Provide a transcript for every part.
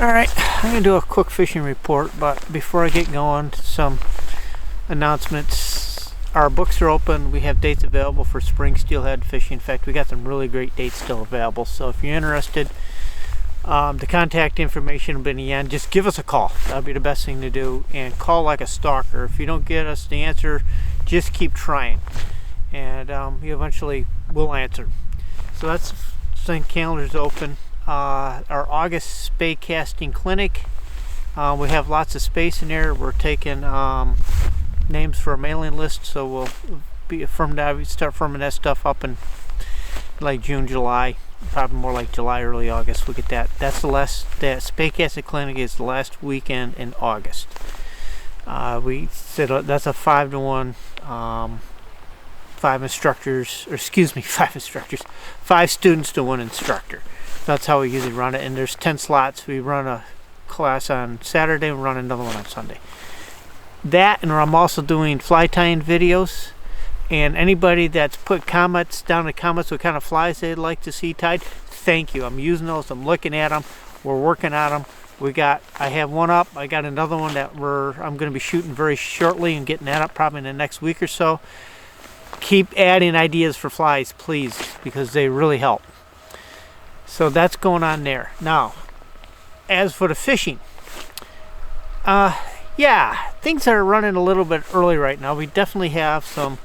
Alright, I'm going to do a quick fishing report, but before I get going, some announcements. Our books are open. We have dates available for spring steelhead fishing. In fact, we got some really great dates still available. So if you're interested, the contact information will be in the end. Just give us a call. That'll be the best thing to do. And call like a stalker. If you don't get us the answer, just keep trying. And you eventually will answer. So that's the calendar's open. Our August spay casting clinic. We have lots of space in there. We're taking names for a mailing list, so we'll be start firming that stuff up in like June, July, probably more like July, early August. We'll get that. That spay casting clinic is the last weekend in August. We said that's a 5-to-1. 5 students to 1 instructor. That's how we usually run it, and there's 10 slots. We run a class on Saturday and run another one on Sunday. That, and I'm also doing fly tying videos, and anybody that's put comments down in the comments what kind of flies they'd like to see tied, thank you. I'm using those. I'm looking at them. We're working on them. I have one up. I got another one that I'm going to be shooting very shortly and getting that up probably in the next week or so. Keep adding ideas for flies, please, because they really help. So that's going on there. Now, as for the fishing, things are running a little bit early right now. We definitely have some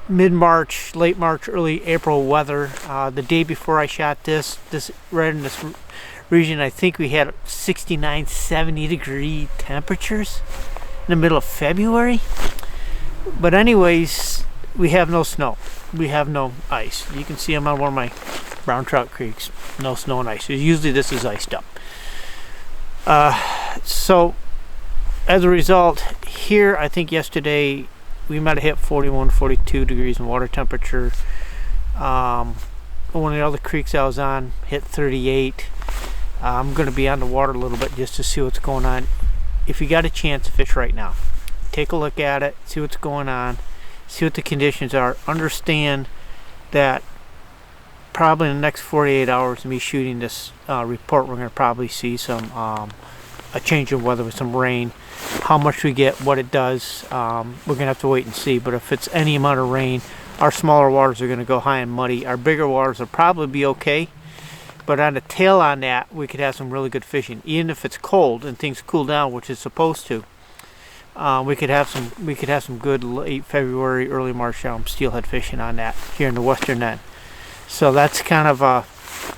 mid-March, late March, early April weather. The day before I shot this right in this region, I think we had 69, 70 degree temperatures in the middle of February. But anyways, we have no snow. We have no ice. You can see I'm on one of my brown trout creeks. No snow and ice. Usually this is iced up. So as a result, here I think yesterday we might have hit 41, 42 degrees in water temperature. One of the other creeks I was on hit 38. I'm going to be on the water a little bit just to see what's going on. If you got a chance to fish right now, take a look at it, see what's going on, see what the conditions are. Understand that probably in the next 48 hours of me shooting this report, we're going to probably see some a change in weather with some rain. How much we get, what it does, we're going to have to wait and see. But if it's any amount of rain, our smaller waters are going to go high and muddy. Our bigger waters will probably be okay. But on the tail on that, we could have some really good fishing. Even if it's cold and things cool down, which it's supposed to. We could have some good late February, early March steelhead fishing on that here in the western end. So that's kind of a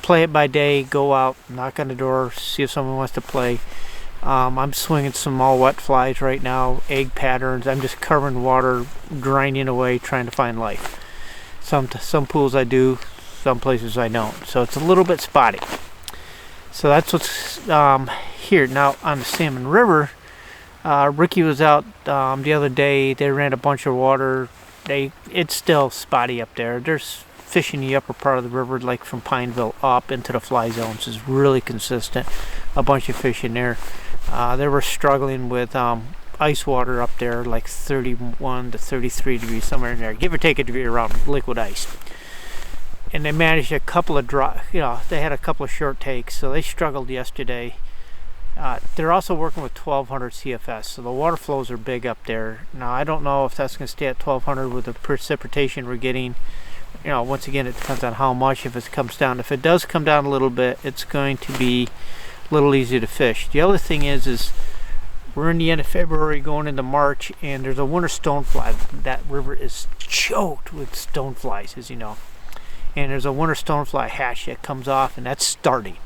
play it by day. Go out, knock on the door, see if someone wants to play. I'm swinging some all wet flies right now, egg patterns. I'm just covering water, grinding away, trying to find life. Some pools I do, some places I don't. So it's a little bit spotty. So that's what's here now on the Salmon River. Ricky was out the other day. They ran a bunch of water. It's still spotty up there. There's fish in the upper part of the river, like from Pineville up into the fly zones, is really consistent. A bunch of fish in there. They were struggling with ice water up there, like 31 to 33 degrees, somewhere in there, give or take a degree around liquid ice. And they managed a couple of they had a couple of short takes, so they struggled yesterday. They're also working with 1200 CFS, so the water flows are big up there. Now, I don't know if that's going to stay at 1200 with the precipitation we're getting. Once again, it depends on how much. If it comes down, if it does come down a little bit, it's going to be a little easier to fish. The other thing is we're in the end of February going into March, and there's a winter stonefly. That river is choked with stoneflies, as you know. And there's a winter stonefly hatch that comes off, and that's starting.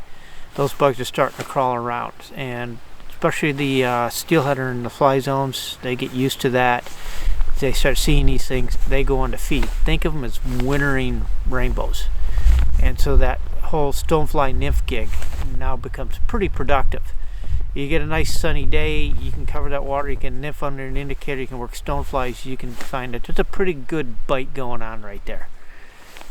Those bugs are starting to crawl around, and especially the steelheader in the fly zones, they get used to that. They start seeing these things, they go on to feed. Think of them as wintering rainbows. And so that whole stonefly nymph gig now becomes pretty productive. You get a nice sunny day, you can cover that water, you can nymph under an indicator, you can work stoneflies, you can find that there's a pretty good bite going on right there.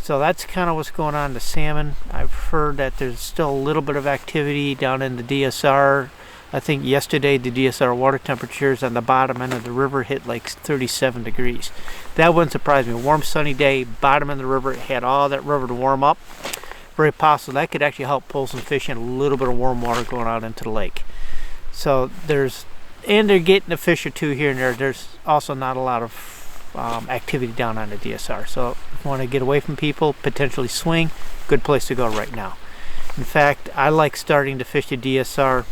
So that's kind of what's going on in the salmon. I've heard that there's still a little bit of activity down in the DSR. I think yesterday the DSR water temperatures on the bottom end of the river hit like 37 degrees. That wouldn't surprise me. Warm sunny day, bottom end of the river, had all that river to warm up. very possible that could actually help pull some fish in, a little bit of warm water going out into the lake. So and they're getting a fish or two here and there. There's also not a lot of activity down on the DSR. So if you want to get away from people, potentially swing, good place to go right now. In fact, I like starting to fish the DSR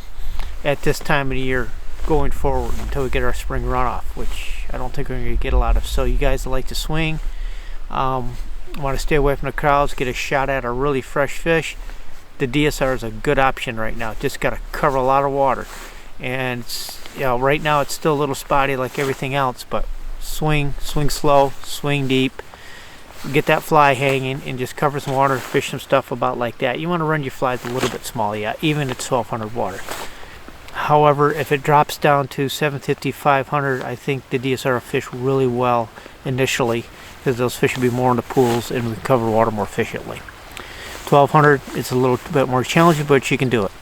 at this time of the year going forward until we get our spring runoff, which I don't think we're going to get a lot of. So you guys that like to swing, want to stay away from the crowds, get a shot at a really fresh fish, the DSR is a good option right now. Just got to cover a lot of water. And right now it's still a little spotty like everything else, but swing slow, swing deep, get that fly hanging, and just cover some water, fish some stuff about like that. You want to run your flies a little bit small, even at 1200 water. However, if it drops down to 750, 500, I think the DSR will fish really well initially, because those fish will be more in the pools and we can cover water more efficiently. 1200, it's a little bit more challenging, but you can do it.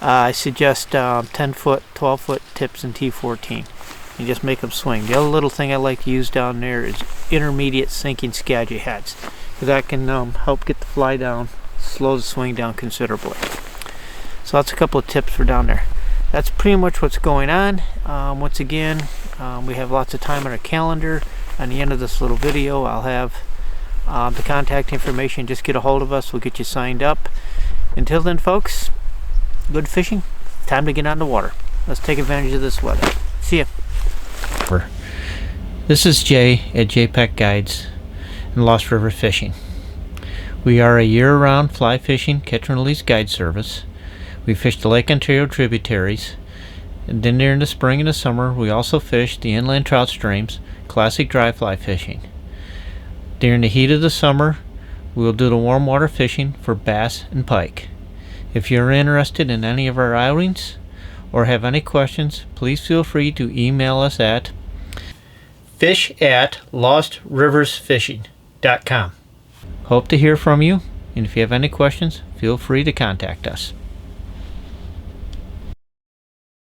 I suggest 10-foot, 12-foot tips in T14. You just make them swing. The other little thing I like to use down there is intermediate sinking Skagit heads, because that can help get the fly down, slow the swing down considerably. So that's a couple of tips for down there. That's pretty much what's going on. Once again, we have lots of time on our calendar. On the end of this little video, I'll have the contact information. Just get a hold of us. We'll get you signed up. Until then, folks, good fishing. Time to get on the water. Let's take advantage of this weather. See ya. This is Jay at JPEG Guides and Lost River Fishing. We are a year-round fly fishing catch and release guide service. We fish the Lake Ontario tributaries, and then during the spring and the summer we also fish the inland trout streams, classic dry fly fishing. During the heat of the summer we will do the warm water fishing for bass and pike. If you're interested in any of our outings or have any questions, please feel free to email us at fish@lostriversfishing.com. Hope to hear from you, and if you have any questions, feel free to contact us.